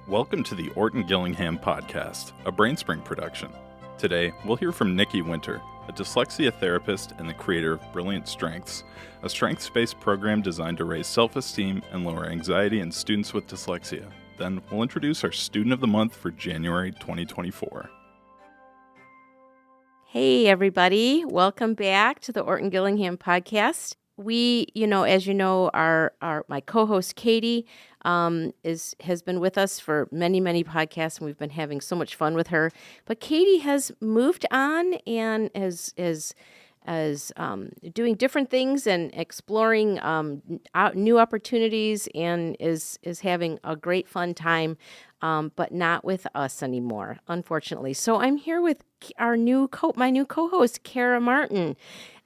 Welcome to the Orton Gillingham Podcast, a BrainSpring production. Today, we'll hear from Nicki Winter, a dyslexia therapist and the creator of Brilliant Strengths, a strengths-based program designed to raise self-esteem and lower anxiety in students with dyslexia. Then, we'll introduce our Student of the Month for January 2024. Hey, everybody. Welcome back to the Orton Gillingham Podcast. We, as you know, my co-host Katie has been with us for many podcasts, and we've been having so much fun with her. But Katie has moved on and is doing different things and exploring new opportunities, and is having a great fun time, but not with us anymore, unfortunately. So I'm here with my new co-host, Kara Martin.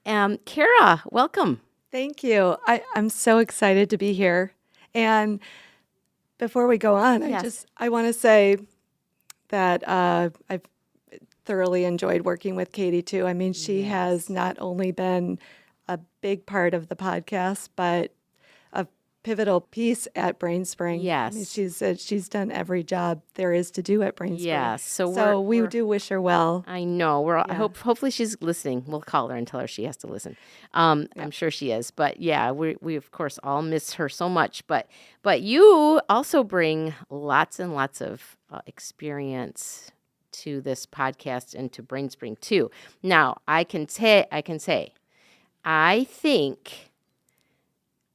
Kara, welcome. Thank you. I'm so excited to be here. And before we go on, Yes. I want to say that I've thoroughly enjoyed working with Katie too. I mean, she has not only been a big part of the podcast, but a pivotal piece at BrainSpring. Yes. I mean, she's done every job there is to do at BrainSpring. Yes. So we do wish her well. I know. Hopefully she's listening. We'll call her and tell her she has to listen. I'm sure she is. But yeah, we of course all miss her so much. But you also bring lots and lots of experience to this podcast and to BrainSpring too. Now, I can say, I think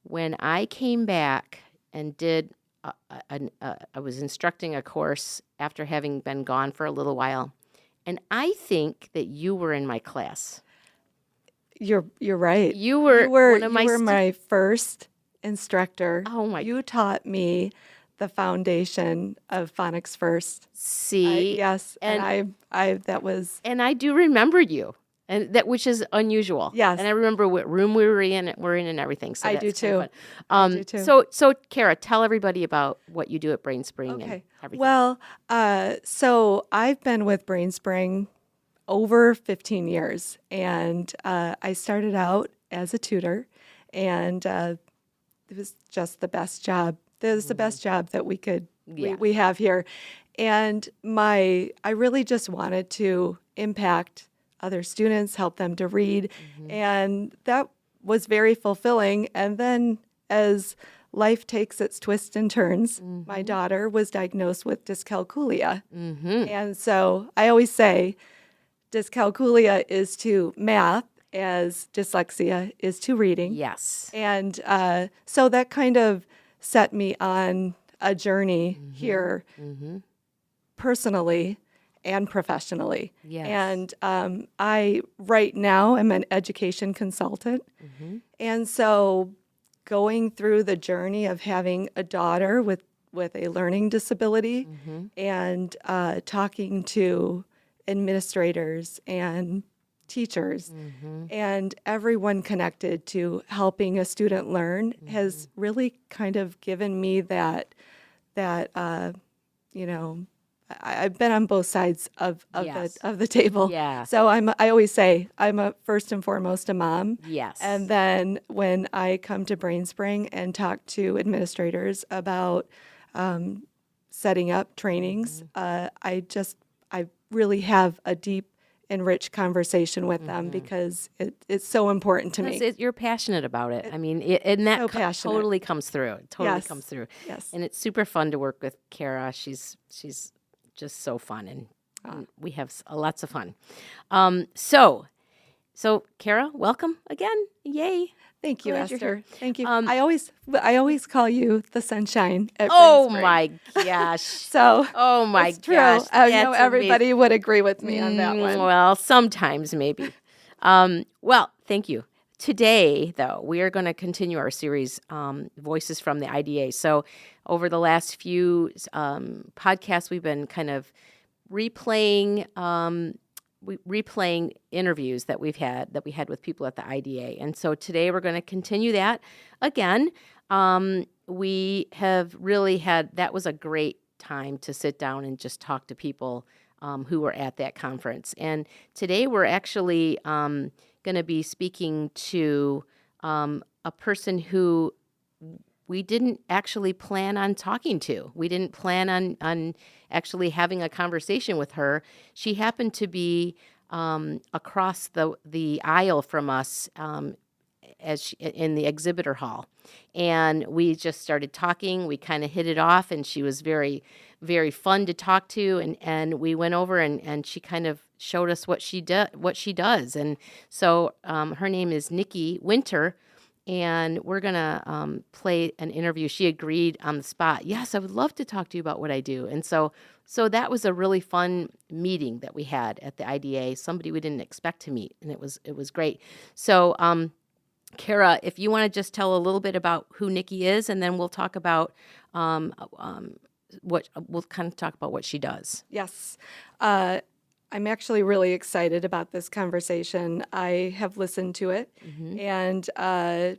when I came back and did, I was instructing a course after having been gone for a little while, and I think that you were in my class. You're right. You were one of my first instructor. Oh my! You taught me the foundation of phonics first. See, yes, and I do remember you, and that which is unusual. Yes, and I remember what room we were in and everything. So I that's do too. I do too. So Kara, tell everybody about what you do at BrainSpring and everything. Well, so I've been with BrainSpring over 15 years, and I started out as a tutor, and it was just the best job. It was the best job that we have here. And I really just wanted to impact other students, help them to read. And that was very fulfilling. And then as life takes its twists and turns, my daughter was diagnosed with dyscalculia. And so I always say dyscalculia is to math as dyslexia is to reading. Yes. And so that kind of set me on a journey here personally and professionally. Yes. And I right now am an education consultant. And so going through the journey of having a daughter with a learning disability and talking to administrators and teachers and everyone connected to helping a student learn has really kind of given me that I've been on both sides of the table. Yeah. So I always say I'm first and foremost a mom. Yes. And then when I come to BrainSpring and talk to administrators about setting up trainings, I really have a deep and rich conversation with them because it's so important to me. You're passionate about it. I mean, and that totally comes through. It totally comes through. Yes. And it's super fun to work with Kara. She's just so fun, and we have lots of fun. So Kara, welcome again. Yay. Thank you, Glad you're Esther. here. Thank you. I always call you the sunshine at Oh BrainSpring. my gosh. So oh my it's true. gosh. I know everybody would agree with me on that one. Well, sometimes maybe. Well, thank you. Today, though, we are going to continue our series, Voices from the IDA. So over the last few podcasts, we've been kind of replaying interviews that we had with people at the IDA. And so today we're going to continue that again. We have really that was a great time to sit down and just talk to people who were at that conference. And today we're actually going to be speaking to a person who we didn't actually plan on talking to. We didn't plan on actually having a conversation with her. She happened to be across the aisle from us in the exhibitor hall. And we just started talking. We kind of hit it off, and she was very, very fun to talk to. And we went over and she kind of showed us what she does. And so her name is Nicki Winter, and we're going to play an interview. She agreed on the spot. Yes, I would love to talk to you about what I do. And so that was a really fun meeting that we had at the IDA, somebody we didn't expect to meet, and it was great. So Kara, if you want to just tell a little bit about who Nicki is, and then we'll talk about what she does. Yes. I'm actually really excited about this conversation. I have listened to it, and I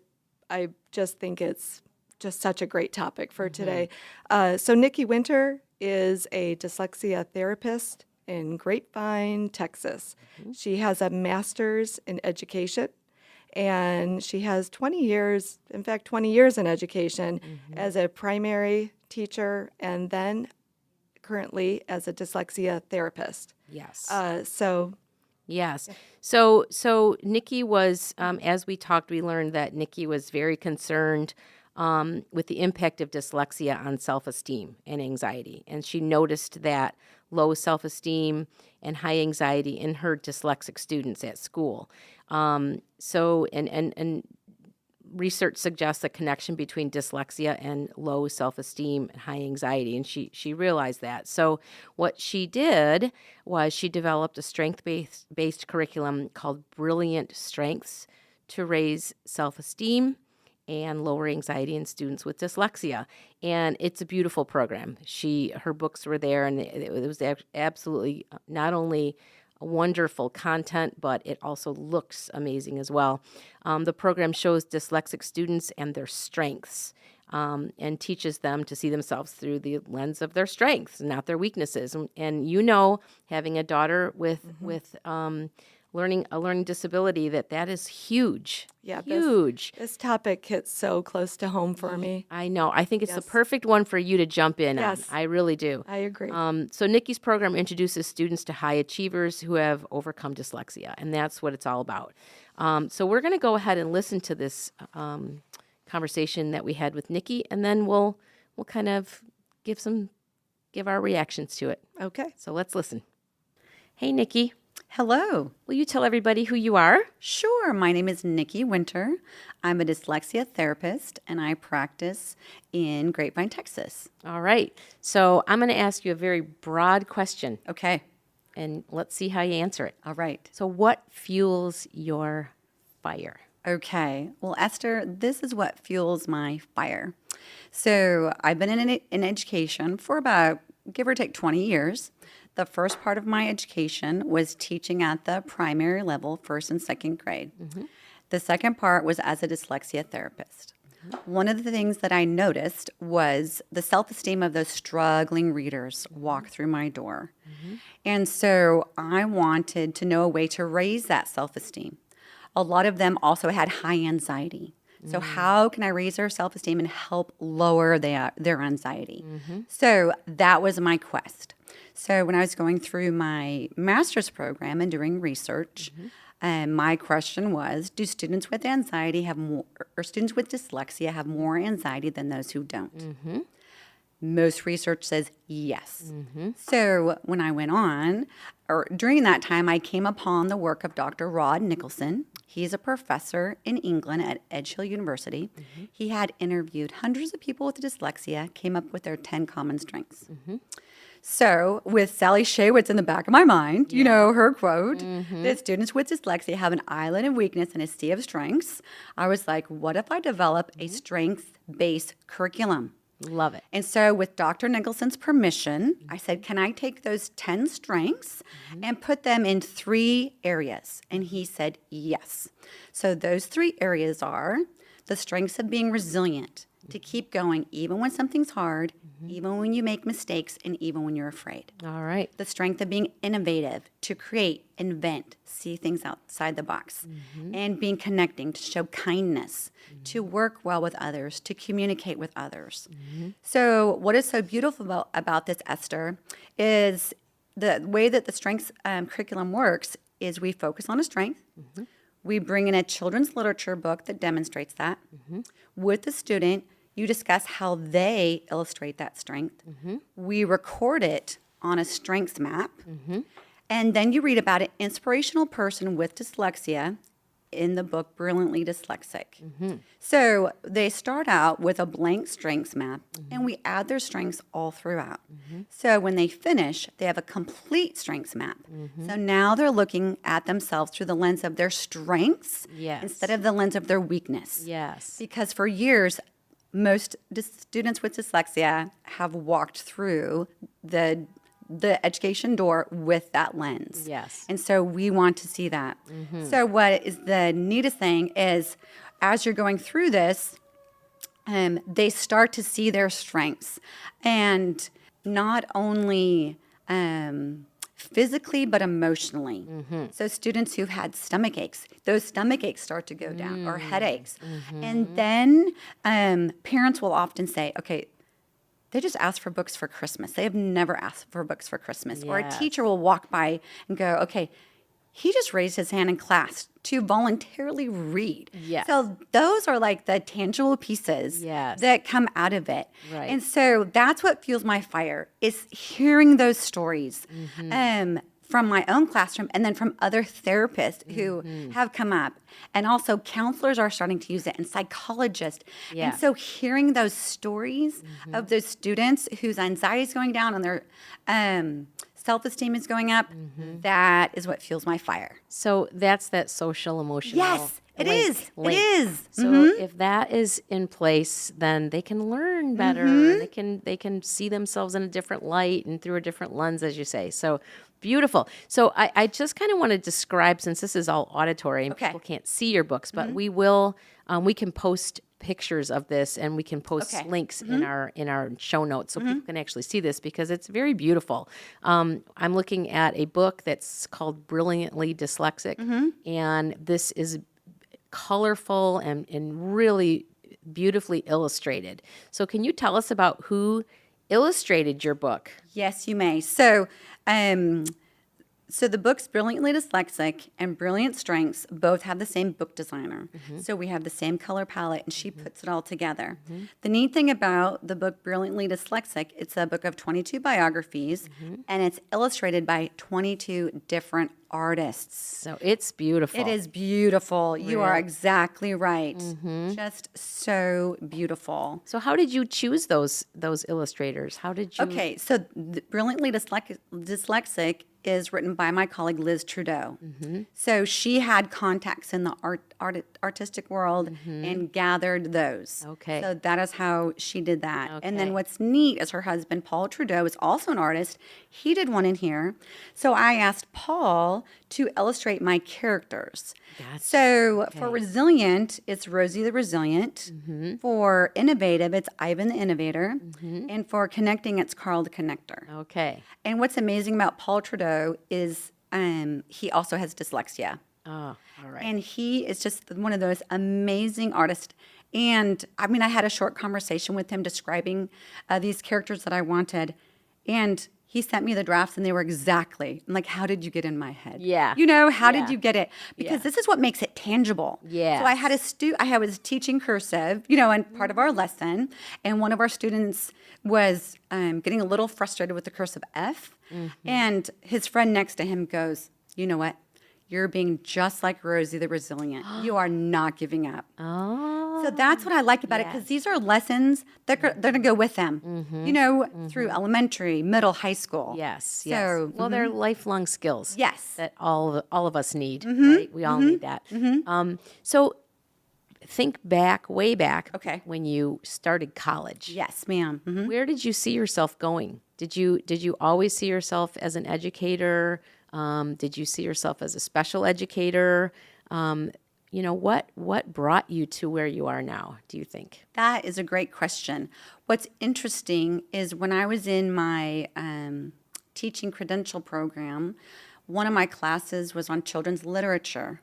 just think it's just such a great topic for today. So Nicki Winter is a dyslexia therapist in Grapevine, Texas. She has a master's in education, and she has 20 years in education as a primary teacher and then currently as a dyslexia therapist. Yes. Yes. So Nicki was, as we talked, we learned that Nicki was very concerned with the impact of dyslexia on self-esteem and anxiety. And she noticed that low self-esteem and high anxiety in her dyslexic students at school. And research suggests a connection between dyslexia and low self-esteem and high anxiety, and she realized that. So what she did was she developed a strength-based curriculum called Brilliant Strengths to raise self-esteem and lower anxiety in students with dyslexia. And it's a beautiful program. Her books were there, and it was absolutely not only wonderful content, but it also looks amazing as well. The program shows dyslexic students and their strengths, and teaches them to see themselves through the lens of their strengths, not their weaknesses. And having a daughter with a learning disability, that is huge. Yeah, huge. This topic hits so close to home for me. I know. I think it's the perfect one for you to jump in on. I really do. I agree. So Nicki's program introduces students to high achievers who have overcome dyslexia, and that's what it's all about. So we're going to go ahead and listen to this conversation that we had with Nicki, and then we'll kind of give our reactions to it. Okay. So let's listen. Hey, Nicki. Hello. Will you tell everybody who you are? Sure. My name is Nicki Winter. I'm a dyslexia therapist, and I practice in Grapevine, Texas. All right. So I'm going to ask you a very broad question. Okay. And let's see how you answer it. All right. So what fuels your fire? Okay. Well, Esther, this is what fuels my fire. So I've been in education for about, give or take, 20 years. The first part of my education was teaching at the primary level, first and second grade. The second part was as a dyslexia therapist. One of the things that I noticed was the self-esteem of those struggling readers walk through my door. And so I wanted to know a way to raise that self-esteem. A lot of them also had high anxiety. So how can I raise their self-esteem and help lower their anxiety? So that was my quest. So when I was going through my master's program and doing research, my question was, do students with anxiety have more, or students with dyslexia have more anxiety than those who don't? Most research says yes. So when I went on, or during that time, I came upon the work of Dr. Rod Nicholson. He's a professor in England at Edge Hill University. He had interviewed hundreds of people with dyslexia, came up with their 10 common strengths. So with Sally Shaywitz in the back of my mind, you know, her quote, that students with dyslexia have an island of weakness and a sea of strengths. I was like, what if I develop a strength-based curriculum? Love it. And so with Dr. Nicholson's permission, I said, can I take those 10 strengths and put them in 3 areas? And he said, yes. So those 3 areas are the strengths of being resilient, to keep going, even when something's hard, even when you make mistakes, and even when you're afraid. All right. The strength of being innovative, to create, invent, see things outside the box, and being connecting, to show kindness, to work well with others, to communicate with others. So what is so beautiful about this, Esther, is the way that the strengths curriculum works is we focus on a strength. We bring in a children's literature book that demonstrates that. With the student, you discuss how they illustrate that strength. We record it on a strengths map. And then you read about an inspirational person with dyslexia in the book Brilliantly Dyslexic. So they start out with a blank strengths map, and we add their strengths all throughout. So when they finish, they have a complete strengths map. So now they're looking at themselves through the lens of their strengths instead of the lens of their weakness. Yes. Because for years, most students with dyslexia have walked through the education door with that lens. Yes. And so we want to see that. So what is the neatest thing is as you're going through this, they start to see their strengths. And not only physically, but emotionally. So students who've had stomach aches, those stomach aches start to go down, or headaches. And then parents will often say, okay, they just asked for books for Christmas. They have never asked for books for Christmas. Or a teacher will walk by and go, okay, he just raised his hand in class to voluntarily read. Yes. So those are like the tangible pieces that come out of it. Right. And so that's what fuels my fire, is hearing those stories from my own classroom and then from other therapists who have come up. And also counselors are starting to use it, and psychologists. Yeah. And so hearing those stories of those students whose anxiety is going down and their self-esteem is going up, that is what fuels my fire. So that's that social emotional. Yes, it is. link. It is. So if that is in place, then they can learn better. And they can see themselves in a different light and through a different lens, as you say. So beautiful. So I just kind of want to describe, since this is all auditory and people can't see your books, but we will. We can post pictures of this, and we can post links in our show notes so people can actually see this, because it's very beautiful. I'm looking at a book that's called Brilliantly Dyslexic, and this is colorful and really beautifully illustrated. So can you tell us about who illustrated your book? Yes, you may. So, so the books Brilliantly Dyslexic and Brilliant Strengths both have the same book designer. So we have the same color palette, and she puts it all together. The neat thing about the book Brilliantly Dyslexic, it's a book of 22 biographies, and it's illustrated by 22 different artists. So it's beautiful. It is beautiful. You are exactly right. Just so beautiful. So how did you choose those illustrators? How did you? Okay, so Brilliantly Dyslexic is written by my colleague Liz Trudeau. So she had contacts in the artistic world and gathered those. Okay. So that is how she did that. And then what's neat is her husband, Paul Trudeau, is also an artist. He did one in here. So I asked Paul to illustrate my characters. So for resilient, it's Rosie the Resilient. For innovative, it's Ivan the Innovator. And for connecting, it's Carl the Connector. Okay. And what's amazing about Paul Trudeau is he also has dyslexia. Oh, all right. And he is just one of those amazing artists. And I mean, I had a short conversation with him describing these characters that I wanted. And he sent me the drafts, and they were exactly, I'm like, how did you get in my head? Yeah. You know, how did you get it? Because this is what makes it tangible. Yeah. So I had I was teaching cursive, you know, and part of our lesson, and one of our students was getting a little frustrated with the cursive F, and his friend next to him goes, you know what? You're being just like Rosie the Resilient. You are not giving up. Oh. So that's what I like about it, because these are lessons that they're going to go with them, you know, through elementary, middle, high school. Yes. So, well, they're lifelong skills. Yes. That all of us need. Right? We all need that. So think back, way back. Okay. When you started college. Yes, ma'am. Where did you see yourself going? Did you always see yourself as an educator? Did you see yourself as a special educator? what brought you to where you are now, do you think? That is a great question. What's interesting is when I was in my teaching credential program, one of my classes was on children's literature.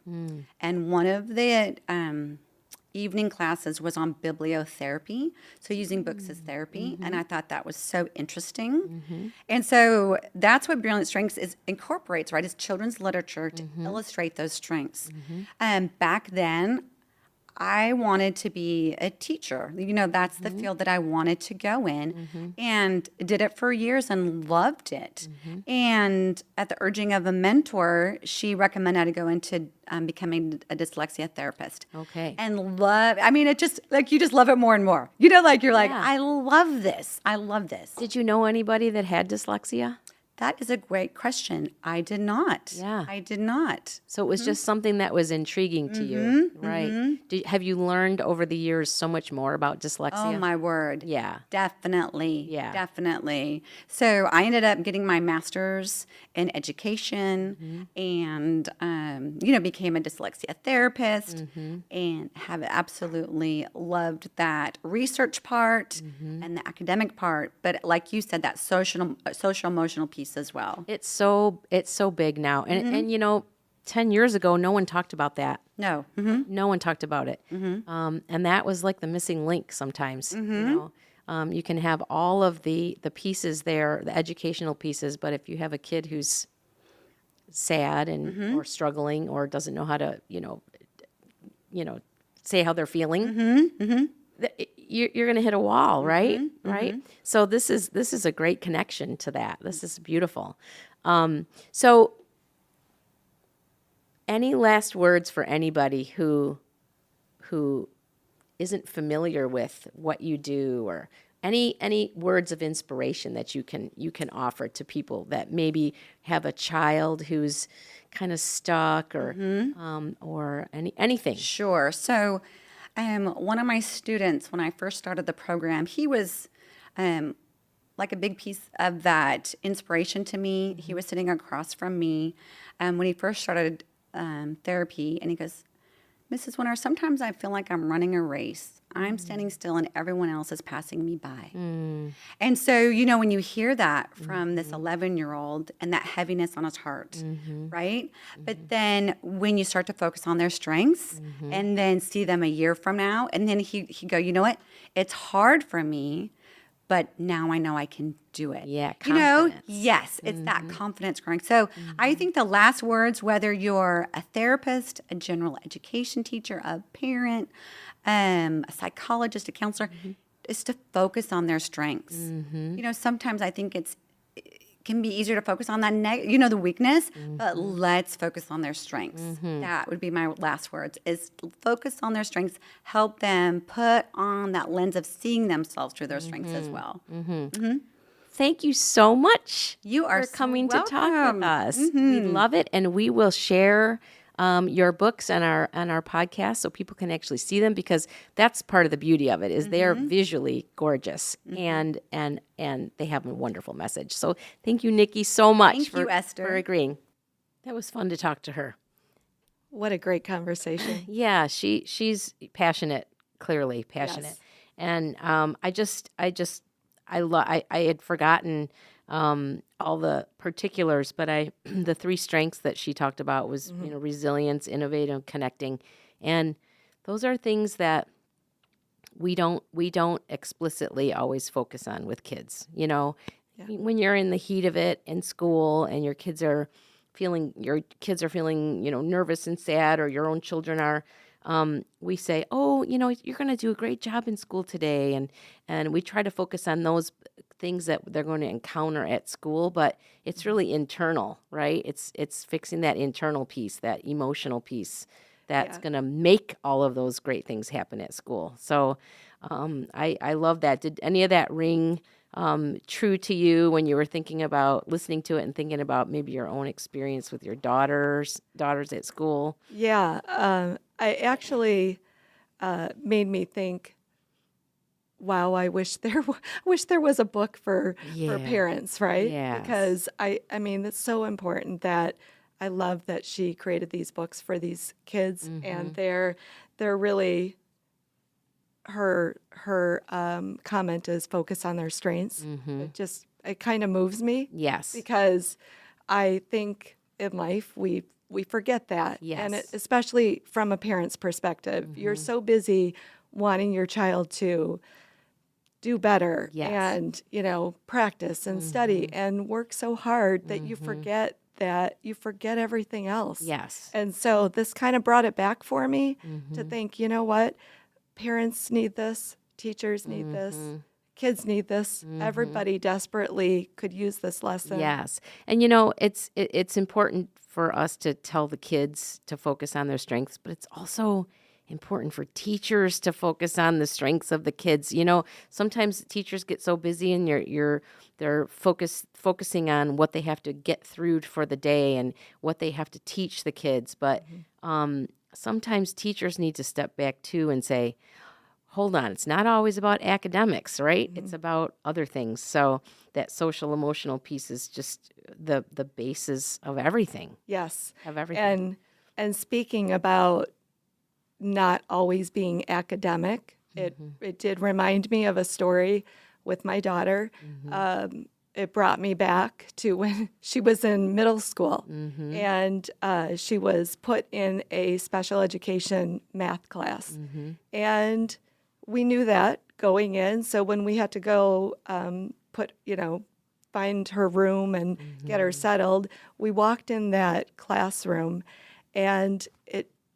And one of the evening classes was on bibliotherapy, so using books as therapy. And I thought that was so interesting. And so that's what Brilliant Strengths incorporates, right, is children's literature to illustrate those strengths. Back then, I wanted to be a teacher. That's the field that I wanted to go in, and did it for years and loved it. And at the urging of a mentor, she recommended I go into becoming a dyslexia therapist. Okay. And it just, you just love it more and more. You're like, Yeah. I love this. I love this. Did you know anybody that had dyslexia? That is a great question. I did not. Yeah. I did not. So it was just something that was intriguing to you, right? Have you learned over the years so much more about dyslexia? Oh, my word. Yeah. Definitely. Yeah. Definitely. So I ended up getting my master's in education and, became a dyslexia therapist and have absolutely loved that research part and the academic part. But like you said, that social emotional piece as well. It's so big now. And 10 years ago, no one talked about that. No. No one talked about it. And that was like the missing link sometimes. You can have all of the pieces there, the educational pieces, but if you have a kid who's sad and or struggling or doesn't know how to, say how they're feeling, you're going to hit a wall, right? Right. So this is a great connection to that. This is beautiful. So any last words for anybody who isn't familiar with what you do, or any words of inspiration that you can offer to people that maybe have a child who's kind of stuck or anything? Sure. So one of my students, when I first started the program, he was like a big piece of that inspiration to me. He was sitting across from me when he first started therapy, and he goes, "Mrs. Winter, sometimes I feel like I'm running a race. I'm standing still and everyone else is passing me by." And so, when you hear that from this 11-year-old and that heaviness on his heart, right? But then when you start to focus on their strengths and then see them a year from now, and then he go, "You know what? It's hard for me, but now I know I can do it." Yeah, confidence. Yes, it's that confidence growing. So I think the last words, whether you're a therapist, a general education teacher, a parent, a psychologist, a counselor, is to focus on their strengths. Sometimes I think it can be easier to focus on that the weakness, but let's focus on their strengths. That would be my last words, is focus on their strengths, help them put on that lens of seeing themselves through their strengths as well. Thank you so much You are for coming so to talk welcome. with us. We love it, and we will share your books on our podcast so people can actually see them, because that's part of the beauty of it is they're visually gorgeous and they have a wonderful message. So thank you, Nicki, so much Thank you, Esther. for agreeing. That was fun to talk to her. What a great conversation. Yeah, she's passionate, clearly passionate. Yes. And I had forgotten all the particulars, but the 3 strengths that she talked about was resilience, innovative, connecting, and those are things that we don't explicitly always focus on with kids. When you're in the heat of it in school and your kids are feeling nervous and sad, or your own children are. We say, "Oh, you're going to do a great job in school today," and we try to focus on those things that they're going to encounter at school, but it's really internal, right? It's fixing that internal piece, that emotional piece that's going to make all of those great things happen at school. So I love that. Did any of that ring true to you when you were thinking about listening to it and thinking about maybe your own experience with your daughters at school? Yeah, I actually made me think, wow, I wish there was a book for parents, right? Yes. Because I mean, it's so important that love that she created these books for these kids, and they're really her comment is focus on their strengths. It kind of moves me. Yes. Because I think in life we forget that. Yes. And especially from a parent's perspective, you're so busy wanting your child to do better Yes. and, practice and study and work so hard that you forget everything else. Yes. And so this kind of brought it back for me to think, you know what? Parents need this, teachers need this, kids need this. Everybody desperately could use this lesson. Yes. And it's important for us to tell the kids to focus on their strengths, but it's also important for teachers to focus on the strengths of the kids. Sometimes teachers get so busy and they're focusing on what they have to get through for the day and what they have to teach the kids. But sometimes teachers need to step back too and say, hold on, it's not always about academics, right? It's about other things. So that social emotional piece is just the basis of everything. Yes. Of everything. And speaking about not always being academic, it did remind me of a story with my daughter. It brought me back to when she was in middle school, and she was put in a special education math class. And we knew that going in. So when we had to go find her room and get her settled, we walked in that classroom, and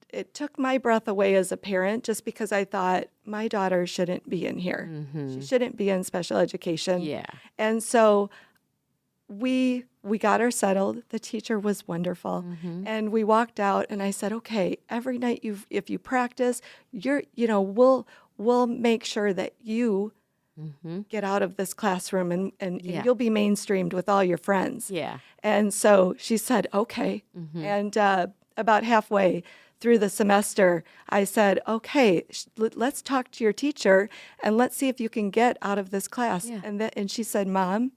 it took my breath away as a parent, just because I thought my daughter shouldn't be in here. She shouldn't be in special education. Yeah. And so we got her settled. The teacher was wonderful. And we walked out, and I said, okay, every night if you practice, we'll make sure that you get out of this classroom and you'll be mainstreamed with all your friends. Yeah. And so she said, okay. And about halfway through the semester, I said, okay, let's talk to your teacher and let's see if you can get out of this class. Yeah. And she said, Mom,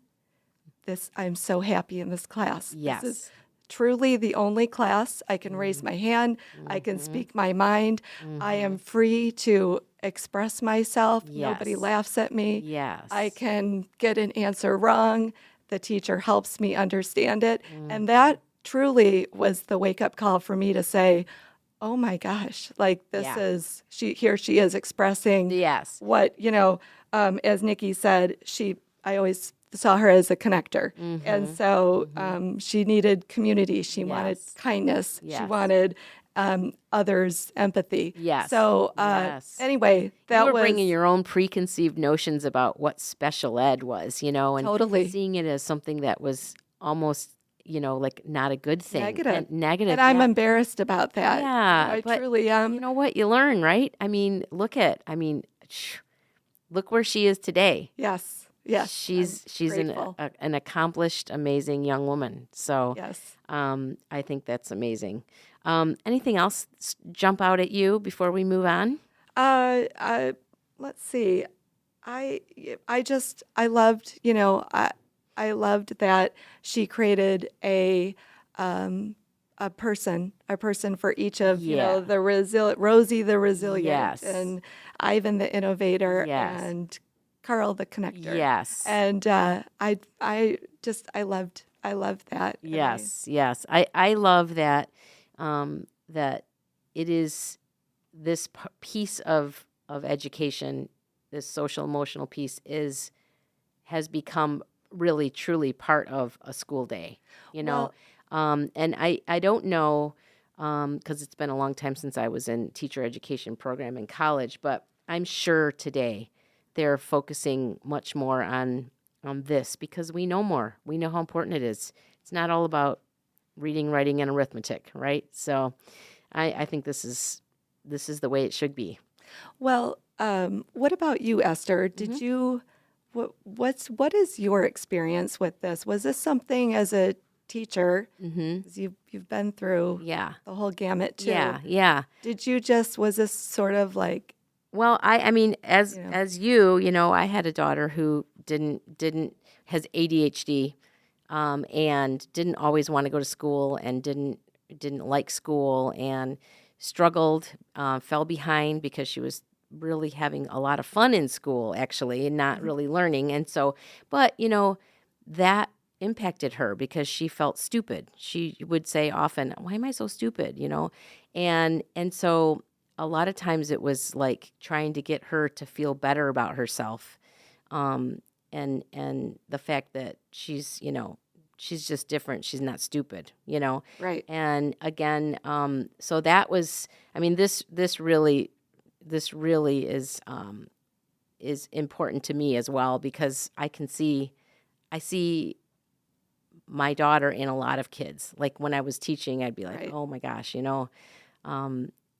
I'm so happy in this class. Yes. This is truly the only class I can raise my hand. I can speak my mind. I am free to express myself. Yes. Nobody laughs at me. Yes. I can get an answer wrong. The teacher helps me understand it. And that truly was the wake-up call for me to say, oh my gosh, like this is, here she is expressing Yes. what, as Nicki said, I always saw her as a connector. And so she needed community. She wanted kindness. She Yes. wanted others' empathy. Yes. So Yes. anyway, that You were was bringing your own preconceived notions about what special ed was, and Totally. seeing it as something that was almost, like not a good thing. negative. And negative. And I'm yeah. embarrassed about that. Yeah, I but truly am. You know what? You learn, right? Look where she is today. Yes. Yes. She's grateful. an accomplished, amazing young woman. So Yes. I think that's amazing. Anything else jump out at you before we move on? Let's see. I loved, I loved that she created a person for each of, Yeah. the Rosie the resilient, Yes. and Ivan the innovator, Yes. and Carl the connector. Yes. And I loved that. And Yes. I love that that it is this piece of education, this social emotional piece has become really truly part of a school day, Well- and I don't know because it's been a long time since I was in teacher education program in college, but I'm sure today they're focusing much more on this because we know more. We know how important it is. It's not all about reading, writing, and arithmetic, right? So I think this is the way it should be. Well, what about you, Esther? Did you what is your experience with this? Was this something as a teacher? 'Cause you've been through Yeah. the whole gamut too. Yeah. Did you was this sort of like Well, as you, I had a daughter who has ADHD, and didn't always want to go to school and didn't like school and struggled, fell behind because she was really having a lot of fun in school actually and not really learning. And so, but that impacted her because she felt stupid. She would say often, "Why am I so stupid?" And so a lot of times it was like trying to get her to feel better about herself. And the fact that she's just different. She's not stupid, Right. And again, so that was, I mean, this really is important to me as well because I see my daughter in a lot of kids. Like when I was teaching, I'd be like, Right. oh my gosh,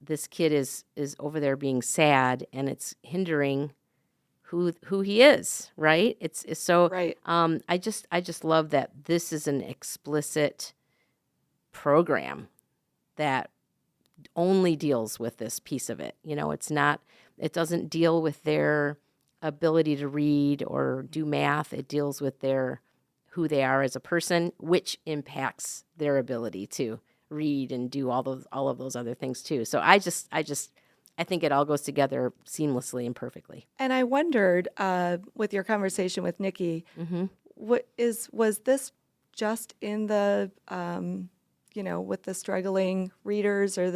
this kid is over there being sad and it's hindering who he is, right? It's so Right. I just love that this is an explicit program that only deals with this piece of it. It doesn't deal with their ability to read or do math. It deals with who they are as a person, which impacts their ability to read and do all of those other things too. So I think it all goes together seamlessly and perfectly. And I wondered, with your conversation with Nicki, was this just in the, with the struggling readers or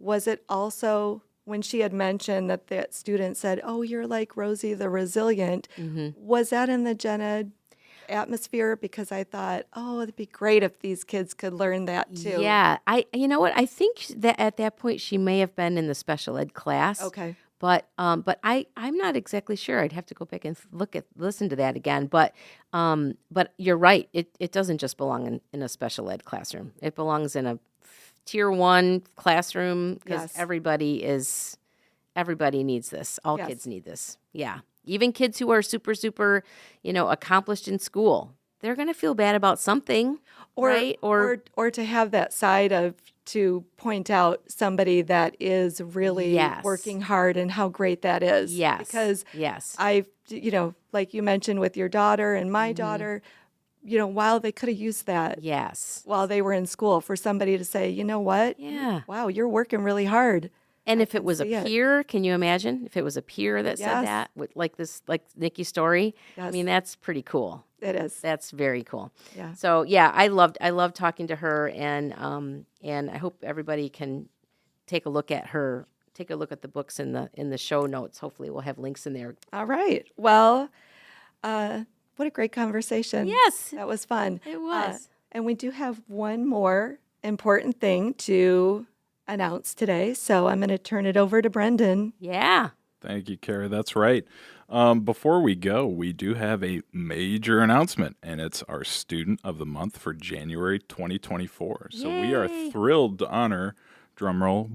was it also when she had mentioned that student said, "Oh, you're like Rosie the Resilient," was that in the gen ed atmosphere? Because I thought, oh, it'd be great if these kids could learn that too. Yeah, you know what? I think that at that point she may have been in the special ed class. Okay. But I'm not exactly sure. I'd have to go back and listen to that again. But you're right. It doesn't just belong in a special ed classroom. It belongs in a tier 1 classroom because Yes. everybody needs this. All Yes. kids need this. Yeah. Even kids who are super, super, accomplished in school, they're going to feel bad about something, right? Or to have that side of to point out somebody that is really Yes. working hard and how great that is. Yes. Because yes. like you mentioned with your daughter and my daughter, while they could have used that Yes. while they were in school for somebody to say, you know what? Yeah. Wow, you're working really hard. And if it was a see it. peer, can you imagine if it was a peer that said Yes. that with like Nikki's story? I Yes. mean, that's pretty cool. It is. That's very cool. Yeah. So yeah, I loved talking to her, and I hope everybody can take a look at the books in the show notes. Hopefully, we'll have links in there. All right. Well, what a great conversation. Yes, That was fun. it was. And we do have one more important thing to announce today. So I'm going to turn it over to Brendan. Yeah. Thank you, Kara. That's right. Before we go, we do have a major announcement, and it's our Student of the Month for January 2024. So we are Yay. thrilled to honor, drumroll,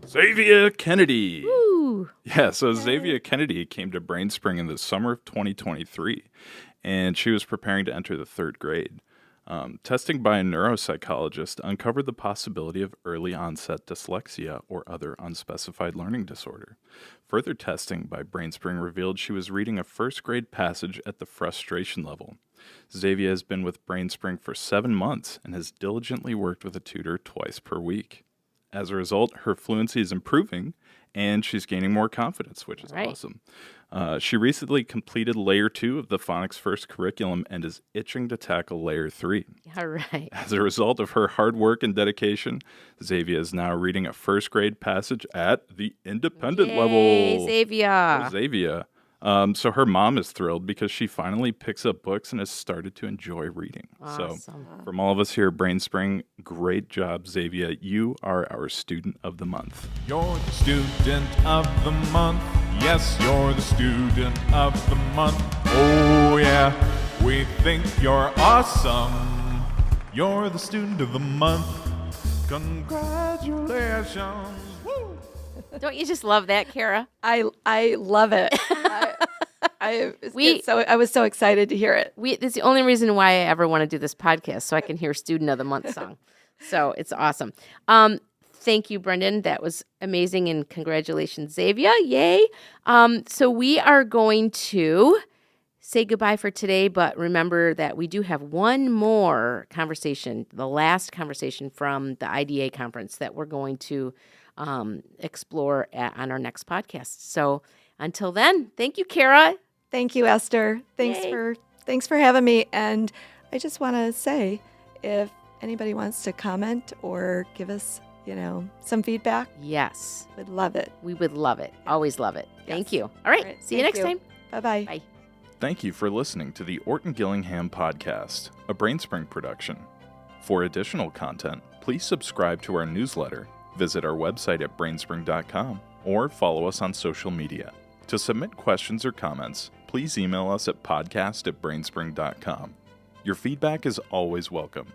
Xavier Kennedy. Ooh. Yeah, so Xavier Kennedy came to Brainspring in the summer of 2023, and she was preparing to enter the 3rd grade. Testing by a neuropsychologist uncovered the possibility of early onset dyslexia or other unspecified learning disorder. Further testing by Brainspring revealed she was reading a 1st grade passage at the frustration level. Xavier has been with Brainspring for 7 months and has diligently worked with a tutor twice per week. As a result, her fluency is improving and she's gaining more confidence, which is Right. awesome. She recently completed Layer 2 of the Phonics First curriculum and is itching to tackle Layer 3. All right. As a result of her hard work and dedication, Xavier is now reading a 1st grade passage at the independent Yay, level. Xavier. Oh, Xavier. So her mom is thrilled because she finally picks up books and has started to enjoy reading. Awesome. So from all of us here at Brainspring, great job, Xavier. You are our Student of the Month. You're the student of the month. Yes, you're the student of the month. Oh, yeah, we think you're awesome. You're the student of the month. Congratulations. Woo! Don't you just love that, Kara? I love it. I was so excited to hear it. That's the only reason why I ever want to do this podcast, so I can hear Student of the Month song. So it's awesome. Thank you, Brendan. That was amazing, and congratulations, Xavier. Yay. So we are going to say goodbye for today, but remember that we do have one more conversation, the last conversation from the IDA conference that we're going to explore on our next podcast. So until then, thank you, Kara. Thank you, Esther. Yay. Thanks for having me. And I just want to say, if anybody wants to comment or give us, some feedback, Yes, would love it. we would love it. Always love it. Thank Yes. you. All right. All right, See you thank next you. time. Bye-bye. Bye. Thank you for listening to the Orton Gillingham Podcast, a BrainSpring production. For additional content, please subscribe to our newsletter, visit our website at brainspring.com, or follow us on social media. To submit questions or comments, please email us at podcast@brainspring.com. Your feedback is always welcome.